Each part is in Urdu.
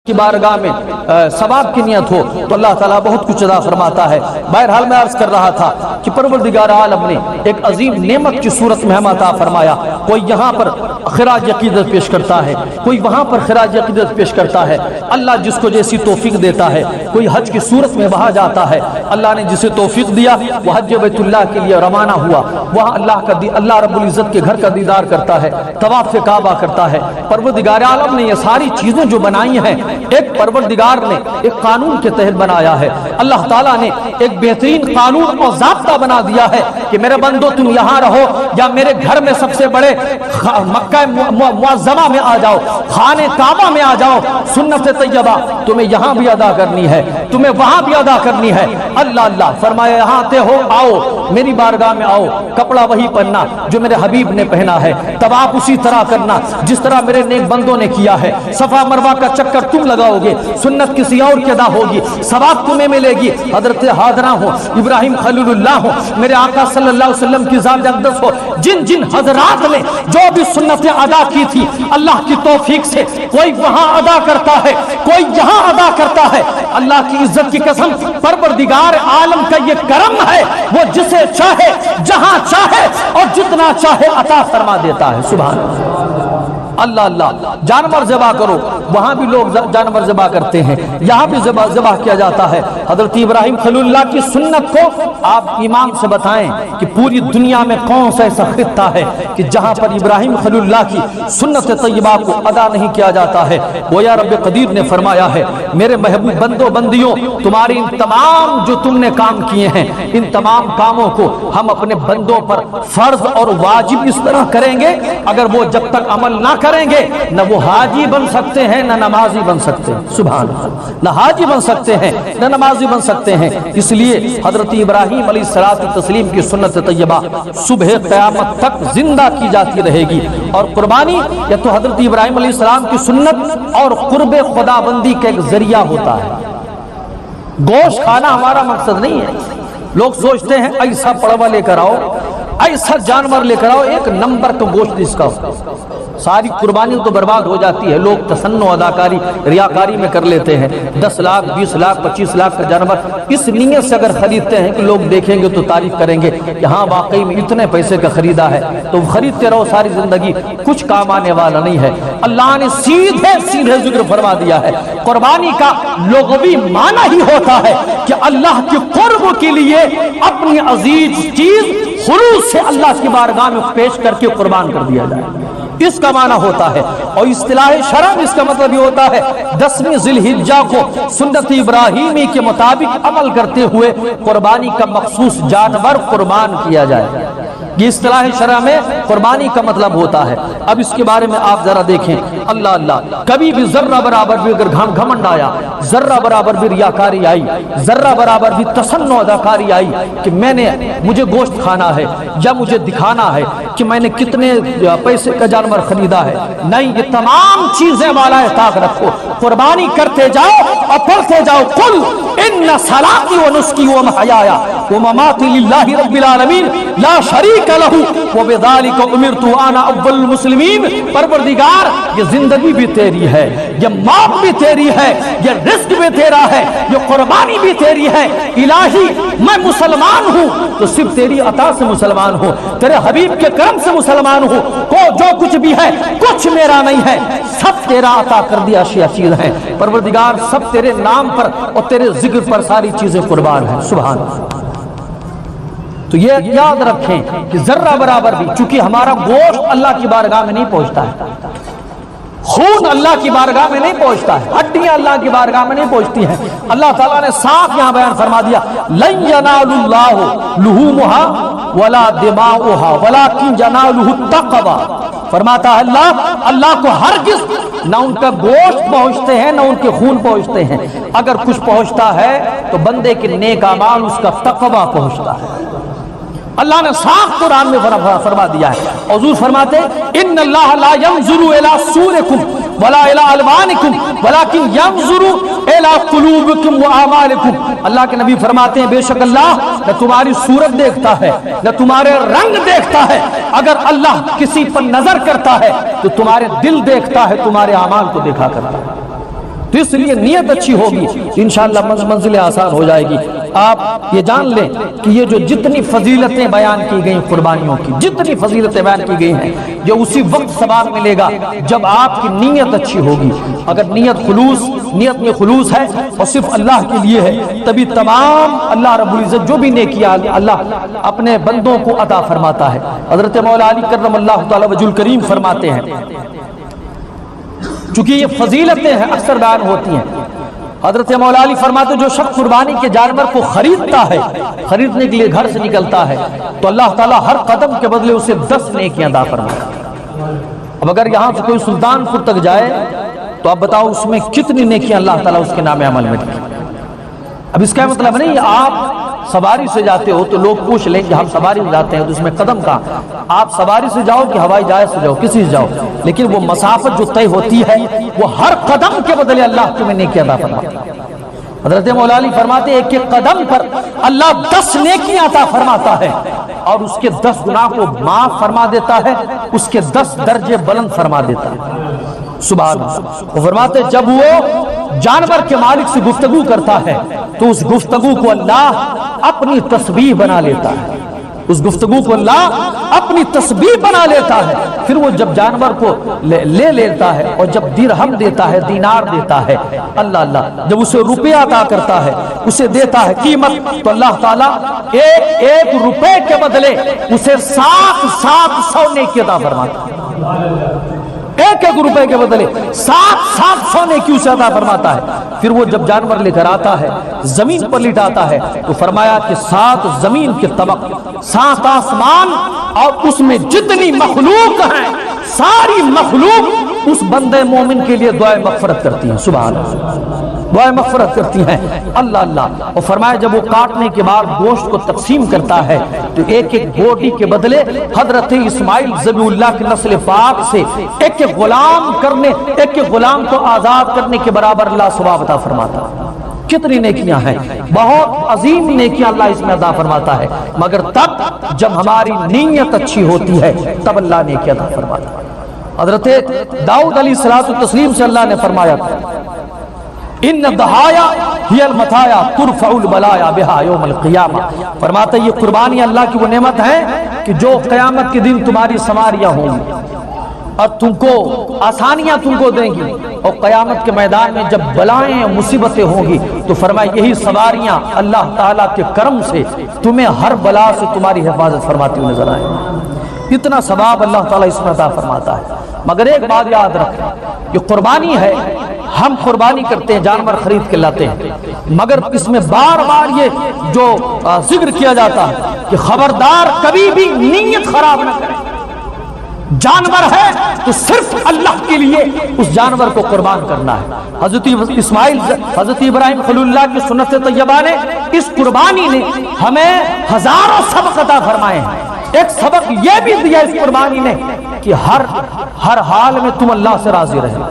کی بارگاہ میں ثواب کی نیت ہو تو اللہ تعالیٰ بہت کچھ عطا فرماتا ہے۔ بہرحال میں عرض کر رہا تھا کہ پروردگار عالم نے ایک عظیم نعمت کی صورت میں ہمیں عطا فرمایا۔ کوئی یہاں پر خراج عقیدت پیش کرتا ہے، کوئی وہاں پر خراج عقیدت پیش کرتا ہے۔ اللہ جس کو جیسی توفیق دیتا ہے، کوئی حج کی صورت میں وہاں جاتا ہے، اللہ نے جسے توفیق دیا وہ حج بیت اللہ کے لیے روانہ ہوا، وہاں اللہ رب العزت کے گھر کا دیدار کرتا ہے، طواف کعبہ کرتا ہے۔ پروردگار عالم نے یہ ساری چیزیں جو بنائی ہیں ایک پروردگار نے ایک قانون کے تحت بنایا ہے۔ اللہ تعالیٰ نے ایک بہترین قانون اور ضابطہ بنا دیا ہے کہ میرے بندو تم یہاں رہو یا میرے گھر میں سب سے بڑے مکہ معظمہ میں آ جاؤ، خانہ کعبہ میں آ جاؤ، سنت طیبہ تمہیں یہاں بھی ادا کرنی ہے، تمہیں وہاں بھی ادا کرنی ہے۔ اللہ فرمایا یہاں آتے ہو آؤ میری بارگاہ میں آؤ، کپڑا وہی پہننا جو میرے حبیب نے پہنا ہے، طواف اسی طرح کرنا جس طرح میرے نیک بندوں نے کیا ہے، صفا مروہ کا چکر تم لگاؤ گے، سنت کسی اور کی ادا ہوگی، ثواب تمہیں ملے گی۔ حضرت ہاجرہ ہو، ابراہیم خلیل اللہ ہو، میرے آقا صلی اللہ علیہ وسلم کی ذات اقدس ہو، جن جن حضرات نے جو بھی سنتیں ادا کی تھی اللہ کی توفیق سے کوئی وہاں ادا کرتا ہے، کوئی یہاں ادا کرتا ہے۔ اللہ کی عزت کی قسم پروردگار عالم کا یہ کرم ہے، وہ جسے چاہے جہاں چاہے اور جتنا چاہے عطا فرما دیتا ہے۔ سبحان اللہ۔ جانور ذبح کرو، وہاں بھی لوگ جانور ذبح کرتے ہیں، یہاں بھی ذبح کیا جاتا ہے۔ حضرت ابراہیم خلیل اللہ کی سنت کو آپ امام سے بتائیں کہ پوری دنیا میں کون سا ایسا خطہ ہے کہ جہاں پر ابراہیم خلیل اللہ کی سنت طیبہ کو ادا نہیں کیا جاتا ہے۔ گویا رب قدیر نے فرمایا ہے میرے محبوب بندوں بندیوں، تمہاری ان تمام جو تم نے کام کیے ہیں ان تمام کاموں کو ہم اپنے بندوں پر فرض اور واجب اس طرح کریں گے، اگر وہ جب تک عمل نہ کریں گے نہ وہ حاجی بن سکتے ہیں نہ نمازی بن سکتے ہیں۔ سبحان اللہ، نہ حاجی بن سکتے ہیں نہ نمازی بن سکتے ہیں۔ اس لیے حضرت ابراہیم علیہ السلام کی سنت طیبہ صبح قیامت تک زندہ کی جاتی رہے گی، اور قربانی یا تو حضرت ابراہیم علیہ السلام کی سنت اور قرب خدا بندی کا ایک ذریعہ ہوتا ہے۔ گوشت کھانا ہمارا مقصد نہیں ہے۔ لوگ سوچتے ہیں ایسا پڑوا لے کر آؤ، ایسا جانور لے کر آؤ، ایک نمبر کا گوشت اس کا ہو، ساری قربانی تو برباد ہو جاتی ہے۔ لوگ تصنع اداکاری ریاکاری میں کر لیتے ہیں، 10 لاکھ 20 لاکھ 25 لاکھ کا جانور اس نیت سے اگر خریدتے ہیں کہ لوگ دیکھیں گے تو تعریف کریں گے کہ ہاں واقعی میں اتنے پیسے کا خریدا ہے، تو خریدتے رہو ساری زندگی، کچھ کام آنے والا نہیں ہے۔ اللہ نے سیدھے ذکر فرما دیا ہے قربانی کا لغوی معنی ہی ہوتا ہے کہ اللہ کے قرب کے لیے اپنی عزیز چیز خلوص سے اللہ کی بارگاہ میں پیش کر کے قربان کر دیا جائے، اس کا معنی ہوتا ہے۔ اور اصطلاح شرع اس کا مطلب یہ ہوتا ہے 10ویں ذی الحجہ کو سنت ابراہیمی کے مطابق عمل کرتے ہوئے قربانی کا مخصوص جانور قربان کیا جائے، یہ اصطلاح شرع میں قربانی کا مطلب ہوتا ہے۔ اب اس کے بارے میں آپ ذرا دیکھیں، اللہ کبھی بھی ذرہ برابر بھی اگر گھمنڈ آیا، ذرہ برابر بھی ریاکاری آئی، ذرہ برابر بھی تصنع اداکاری آئی کہ مجھے گوشت کھانا ہے یا مجھے دکھانا ہے کہ میں نے کتنے پیسے کا جانور خریدا ہے، نہیں، یہ تمام چیزیں والا طاق رکھو، قربانی کرتے جاؤ اور پڑھتے جاؤ قل ان صلاتی و نسکی و محیایا و مماتی للہ رب العالمین لا شریک لہ وبذالک امرت وانا اول المسلمین۔ پروردگار یہ زندگی بھی تیری ہے، یہ موت بھی تیری ہے، یہ رزق بھی تیرا ہے، یہ قربانی بھی تیری ہے۔ الہی میں مسلمان ہوں تو صرف تیری عطا سے مسلمان ہوں، تیرے حبیب کے کرم سے مسلمان ہوں، جو کچھ بھی ہے کچھ میرا نہیں ہے، سب تیرا عطا کر دیا چیز ہے۔ پروردگار سب تیرے نام پر اور تیرے ذکر پر ساری چیزیں قربان ہیں۔ سبحان اللہ۔ تو یہ یاد رکھیں کہ ذرہ برابر بھی، چونکہ ہمارا گوشت اللہ کی بارگاہ میں نہیں پہنچتا ہے، خون اللہ کی بارگاہ میں نہیں پہنچتا ہے، ہڈیاں اللہ کی بارگاہ میں نہیں پہنچتی ہیں۔ اللہ تعالیٰ نے صاف یہاں بیان فرما دیا لن ینال اللہ لحومها ولا دماؤها ولکن ینالہ التقوی۔ فرماتا ہے اللہ کو ہرگز نہ ان کا گوشت پہنچتے ہیں نہ ان کے خون پہنچتے ہیں، اگر کچھ پہنچتا ہے تو بندے کے نیک اعمال اس کا تقوی پہنچتا ہے۔ اللہ نے صاف قرآن میں فرما دیا ہے، حضور فرماتے ان اللہ لا ينظر الى صورکم ولا الى الوانکم ولکن ينظر الى قلوبکم واعمالکم۔ اللہ کے نبی فرماتے ہیں بے شک اللہ نہ تمہاری صورت دیکھتا ہے نہ تمہارے رنگ دیکھتا ہے، اگر اللہ کسی پر نظر کرتا ہے تو تمہارے دل دیکھتا ہے، تمہارے اعمال کو دیکھا کرتا ہے۔ تو اس لیے نیت اچھی ہوگی انشاءاللہ منزل آسان ہو جائے گی۔ آپ یہ جان لیں کہ یہ جو جتنی فضیلتیں بیان کی گئیں قربانیوں کی، جتنی فضیلتیں بیان کی گئی ہیں، یہ اسی وقت ثواب ملے گا جب آپ کی نیت اچھی ہوگی۔ اگر نیت میں خلوص ہے اور صرف اللہ کے لیے ہے، تبھی تمام اللہ رب العزت جو بھی نیکیاں اللہ اپنے بندوں کو عطا فرماتا ہے۔ حضرت مولا علی کرم اللہ تعالی وجہ الکریم فرماتے ہیں، چونکہ یہ فضیلتیں ہیں اکثر بیان ہوتی ہیں، حضرت مولا علی فرماتے جو شخص قربانی کے جانور کو خریدتا ہے، خریدنے کے لیے گھر سے نکلتا ہے، تو اللہ تعالیٰ ہر قدم کے بدلے اسے 10 نیکیاں عطا فرماتا ہے۔ اب اگر یہاں سے کوئی سلطان پور تک جائے تو آپ بتاؤ اس میں کتنی نیکیاں اللہ تعالیٰ اس کے نام عمل میں لکھی۔ اب اس کا مطلب نہیں آپ سواری سے جاتے ہو تو لوگ پوچھ لیں کہ ہم سواری سے جاتے ہیں تو اس میں قدم کہاں، آپ سواری سے جاؤ کہ ہوائی جہاز سے جاؤ، کسی سے جاؤ، لیکن وہ مسافت جو طے ہوتی ہے وہ ہر قدم کے بدلے اللہ تمہیں نیکیاں عطا فرماتا ہے۔ حضرت مولا علی فرماتے ہیں ایک ایک قدم پر اللہ 10 نیکیاں عطا فرماتا ہے اور اس کے 10 گناہ کو معاف فرما دیتا ہے، اس کے 10 درجے بلند فرما دیتا ہے۔ سبحان اللہ۔ وہ فرماتے جب وہ جانور کے مالک سے گفتگو کرتا ہے تو اس گفتگو کو اللہ اپنی تسبیح بنا لیتا ہے، اس گفتگو کو اللہ اپنی تسبیح بنا لیتا ہے۔ پھر وہ جب جانور کو لے لیتا ہے اور جب درہم دیتا ہے، دینار دیتا ہے، اللہ اللہ جب اسے روپیہ عطا کرتا ہے، اسے دیتا ہے قیمت، تو اللہ تعالیٰ ایک روپے کے بدلے اسے 700 نیکی عطا فرماتا ہے۔ ایک روپے کے بدلے 700 نیکی اسے عطا فرماتا ہے۔ پھر وہ جب جانور لے کر آتا ہے، زمین پر لٹاتا ہے، تو فرمایا کہ 7 زمین کے طبق، 7 آسمان اور اس میں جتنی مخلوق ہیں، ساری مخلوق اس بندے مومن کے لیے دعائے مغفرت کرتی ہیں۔ سبحان اللہ، دعائے مغفرت کرتی ہیں۔ اللہ اللہ۔ اور فرمایا جب وہ کاٹنے کے بعد گوشت کو تقسیم کرتا ہے تو ایک ایک بوٹی کے بدلے حضرت اسماعیل ذبیح اللہ کی نسل پاک سے ایک ایک غلام کو آزاد کرنے کے برابر اللہ ثواب عطا فرماتا ہے۔ کتنی نیکیاں ہیں، بہت عظیم نیکیاں اللہ اس میں عطا فرماتا ہے، مگر تب جب ہماری نیت اچھی ہوتی ہے تب اللہ نیکیاں عطا فرماتا ہے۔ حضرت داؤد علیہ الصلوۃ والتسلیم سے اللہ نے فرمایا ان الضحایا ہی المطایا ترفع البلایا بہا یوم القیامہ، فرماتا یہ قربانی اللہ کی وہ نعمت ہے کہ جو قیامت کے دن تمہاری سواریاں ہوں گی اور تم کو آسانیاں تم کو دیں گی، اور قیامت کے میدان میں جب بلائیں مصیبتیں ہوں گی تو فرمایا یہی سواریاں اللہ تعالیٰ کے کرم سے تمہیں ہر بلا سے تمہاری حفاظت فرماتی ہوئی نظر آئیں گی۔ اتنا ثواب اللہ تعالیٰ اس میں عطا فرماتا ہے۔ مگر ایک بات یاد رکھیں، یہ قربانی ہے، ہم قربانی کرتے ہیں، جانور خرید کے لاتے ہیں، مگر اس میں بار بار یہ جو ذکر کیا جاتا ہے کہ خبردار کبھی بھی نیت خراب نہ کریں۔ جانور ہے تو صرف اللہ کے لیے اس جانور کو قربان کرنا ہے۔ حضرت ابراہیم خلیل اللہ کی سنت طیبہ نے اس قربانی نے ہمیں ہزاروں سبق عطا فرمائے ہیں۔ ایک سبق یہ بھی دیا اس قربانی نے کہ ہر حال میں تم اللہ سے راضی رہے۔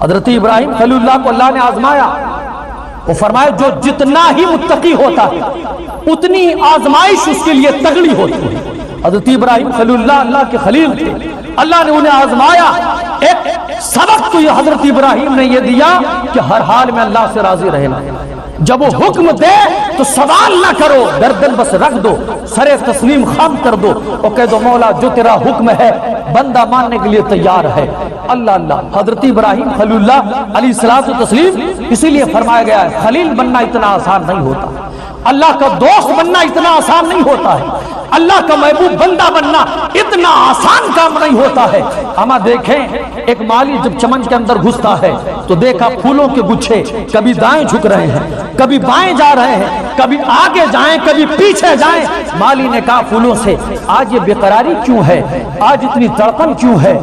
حضرت ابراہیم خلیل اللہ کو اللہ نے آزمایا، وہ فرمایا جو جتنا ہی متقی ہوتا ہے اتنی آزمائش اس کے لیے تگڑی ہوتی ہے۔ حضرت ابراہیم خلیل اللہ اللہ کے خلیل تھے، اللہ نے انہیں آزمایا۔ ایک سبق تو یہ حضرت ابراہیم نے یہ دیا کہ ہر حال میں اللہ سے راضی رہنا۔ جب وہ حکم دے تو سوال نہ کرو، گردن بس رکھ دو، سر تسلیم خم کر دو اور کہہ دو مولا جو تیرا حکم ہے بندہ ماننے کے لیے تیار ہے۔ اللہ اللہ۔ حضرت ابراہیم خلیل اللہ علیہ الصلوۃ والتسلیم اسی لیے فرمایا گیا ہے خلیل بننا اتنا آسان نہیں ہوتا، اللہ کا دوست بننا اتنا آسان نہیں ہوتا ہے، اللہ کا محبوب بندہ بننا اتنا آسان کام نہیں ہوتا ہے۔ ہم دیکھیں ایک مالی جب چمن کے اندر گھستا ہے تو دیکھا پھولوں کے گچھے کبھی دائیں جھک رہے ہیں، کبھی بائیں جا رہے ہیں، کبھی آگے جائیں کبھی پیچھے جائیں۔ مالی نے کہا پھولوں سے آج یہ بے قراری کیوں ہے، آج اتنی تڑپن کیوں ہے،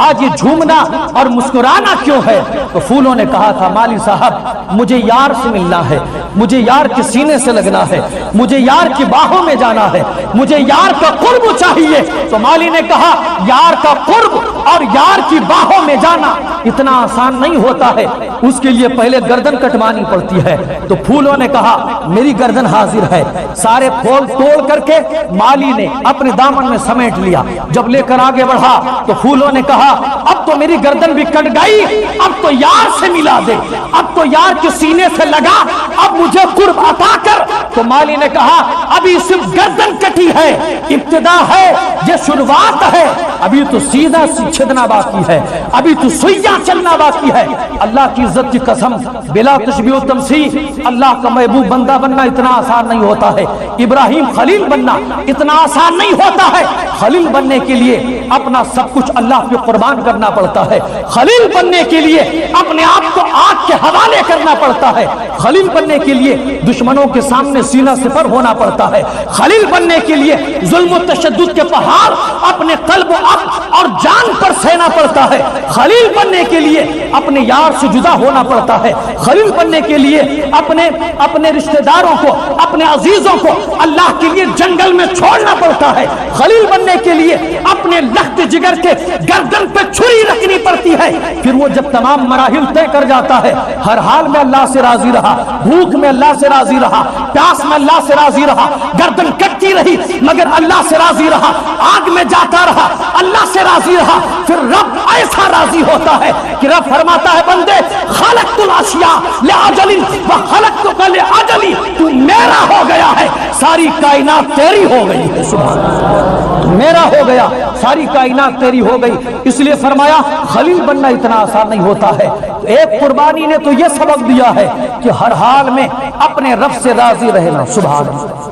آج یہ جھومنا اور مسکرانا کیوں ہے؟ تو پھولوں نے کہا تھا مالی صاحب مجھے یار سے ملنا ہے، مجھے یار کے سینے سے لگنا ہے، مجھے یار کی باہوں میں جانا ہے، مجھے یار کا قرب چاہیے۔ تو مالی نے کہا یار کا قرب اور یار کی باہوں میں جانا اتنا آسان نہیں ہوتا ہے، اس کے لیے پہلے گردن کٹوانی پڑتی ہے۔ تو پھولوں نے کہا میری گردن حاضر ہے۔ سارے پھول توڑ کر کے مالی نے اپنے دامن میں سمیٹ لیا۔ جب لے کر آگے بڑھا تو پھولوں نے کہا اب تو میری گردن بھی کٹ گئی، اب تو یار سے ملا دے، اب تو یار کے سینے سے لگا، اب مجھے قرب عطا کر۔ تو مالی نے کہا ابھی صرف گردن کٹی ہے، ابتدا ہے، یہ شروعات ہے، ابھی تو سیدھا چھدنا باقی ہے، ابھی تو سوئیاں چلنا باقی ہے۔ اللہ کی عزت کی قسم، بلا تشبیہ و تمثیل، اللہ کا محبوب بندہ بننا اتنا آسان نہیں ہوتا ہے، ابراہیم خلیل بننا اتنا آسان نہیں ہوتا ہے۔ خلیل بننے کے لیے اپنا سب کچھ اللہ پہ قربان کرنا پڑتا ہے، خلیل بننے کے لیے اپنے آپ کو آگ کے حوالے کرنا پڑتا ہے، خلیل بننے کے لیے دشمنوں کے سامنے سینہ سپر ہونا پڑتا ہے، خلیل بننے کے لیے ظلم و تشدد کے پہاڑ اپنے قلب و عقل اور جان پر سہنا پڑتا ہے، خلیل بننے کے لیے اپنے یار سے جدا ہونا پڑتا ہے، خلیل بننے کے لیے اپنے رشتہ داروں کو، اپنے عزیزوں کو اللہ کے لیے جنگل میں چھوڑنا پڑتا ہے، خلیل بننے کے لیے اپنے لخت جگر کے گردن پہ چھری رکھنی پڑتی ہے۔ پھر وہ جب تمام مراحل طے کر جاتا ہے، ہر حال میں اللہ سے راضی رہا، بھوک میں اللہ سے راضی رہا، پیاس میں اللہ سے راضی رہا، گردن کٹتی رہی مگر اللہ سے راضی رہا، آگ میں جاتا رہا اللہ سے راضی رہا، پھر رب ایسا راضی ہوتا ہے کہ رب فرماتا ہے بندے خلقت الاشیاء لأجل وخلقتک لأجلی، تو میرا ہو گیا ہے، ساری کائنات تیری ہو گئی ہے، سبحان اللہ، میرا ہو گیا، ساری کائنات تیری ہو گئی۔ اس لیے فرمایا خلیل بننا اتنا آسان نہیں ہوتا ہے۔ تو ایک قربانی نے تو یہ سبق دیا ہے کہ ہر حال میں اپنے رب سے راضی رہنا، سبحان اللہ۔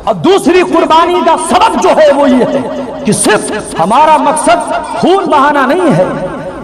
اور دوسری قربانی کا سبق جو ہے وہ یہ ہے کہ صرف ہمارا مقصد خون بہانا نہیں ہے،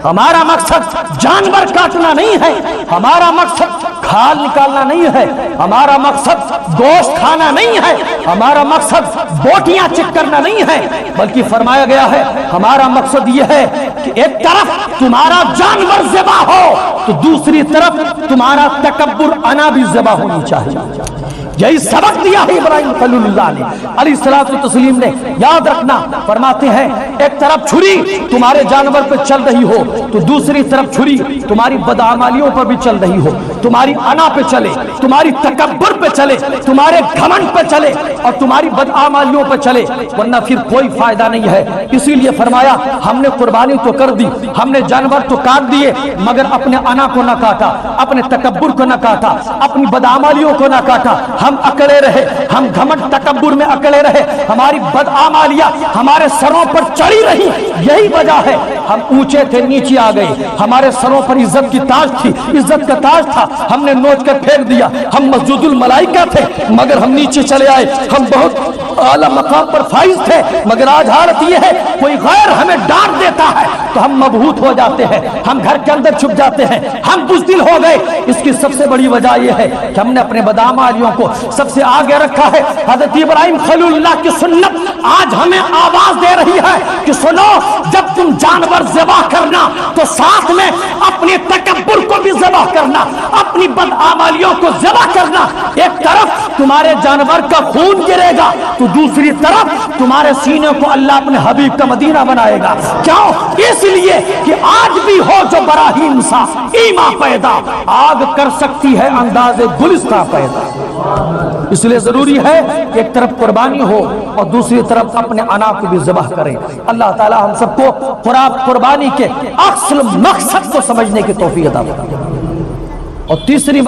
ہمارا مقصد جانور کاٹنا نہیں ہے، ہمارا مقصد کھال نکالنا نہیں ہے، ہمارا مقصد گوشت کھانا نہیں ہے، ہمارا مقصد بوٹیاں چک کرنا نہیں ہے، بلکہ فرمایا گیا ہے ہمارا مقصد یہ ہے کہ ایک طرف تمہارا جانور ذبح ہو تو دوسری طرف تمہارا تکبر انا بھی ذبح ہونی چاہیے۔ یہی سبق دیا ہے ابراہیم خلیل اللہ نے علیہ الصلوۃ والتسلیم نے۔ یاد رکھنا، فرماتے ہیں ایک طرف چھری تمہارے جانور پہ چل رہی ہو تو دوسری طرف چھری تمہاری بدعمالیوں پر بھی چل رہی ہو، تمہاری انا پہ چلے، تمہاری تکبر پہ چلے، تمہارے گھمنڈ پہ چلے اور تمہاری بدعمالیوں پہ چلے، ورنہ پھر کوئی فائدہ نہیں ہے۔ اسی لیے فرمایا ہم نے قربانی تو کر دی، ہم نے جانور تو کاٹ دیے مگر اپنے انا کو نہ کاٹا، اپنے تکبر کو نہ کاٹا، اپنی بدعمالیوں کو نہ کاٹا، ہم اکڑے رہے، ہم گھمنڈ تکبر میں اکڑے رہے، ہماری بدعمالیاں ہمارے سروں پر چڑھی رہی۔ یہی وجہ ہے ہم اونچے تھے نیچے آ گئے، ہمارے سروں پر عزت کی تاج تھی، عزت کا تاج تھا، ہم نے نوچ کر پھینک دیا، ہم مسجود الملائکہ تھے مگر ہم نیچے چلے آئے، ہم بہت اعلیٰ مقام پر فائز تھے مگر آج حالت یہ ہے کوئی غیر ہمیں ڈانٹ دیتا ہے تو ہم مبہوت ہو جاتے ہیں، ہم گھر کے اندر چھپ جاتے ہیں، ہم بزدل ہو گئے۔ اس کی سب سے بڑی وجہ یہ ہے کہ ہم نے اپنے بدعمالیوں کو سب سے آگے رکھا ہے۔ حضرت ابراہیم خلیل اللہ کی سنت آج ہمیں آواز دے رہی ہے کہ سنو، جب تم جانور ذبح کرنا تو ساتھ میں اپنے تکبر کو بھی ذبح کرنا، اپنی بدعمالیوں کو ذبح کرنا۔ ایک طرف تمہارے جانور کا خون گرے گا تو دوسری طرف تمہارے سینے کو اللہ اپنے حبیب کا مدینہ بنائے گا۔ کیوں؟ اس لیے کہ آج بھی ہو جو براہیم سا ایما پیدا، آگ کر سکتی ہے انداز گلستہ پیدا۔ اس لیے ضروری ہے کہ ایک طرف قربانی ہو اور دوسری طرف اپنے انا کو بھی ذبح کریں۔ اللہ تعالی ہم سب کو قربانی کے اصل مقصد کو سمجھنے کی توفیق عطا فرمائے۔ اور تیسری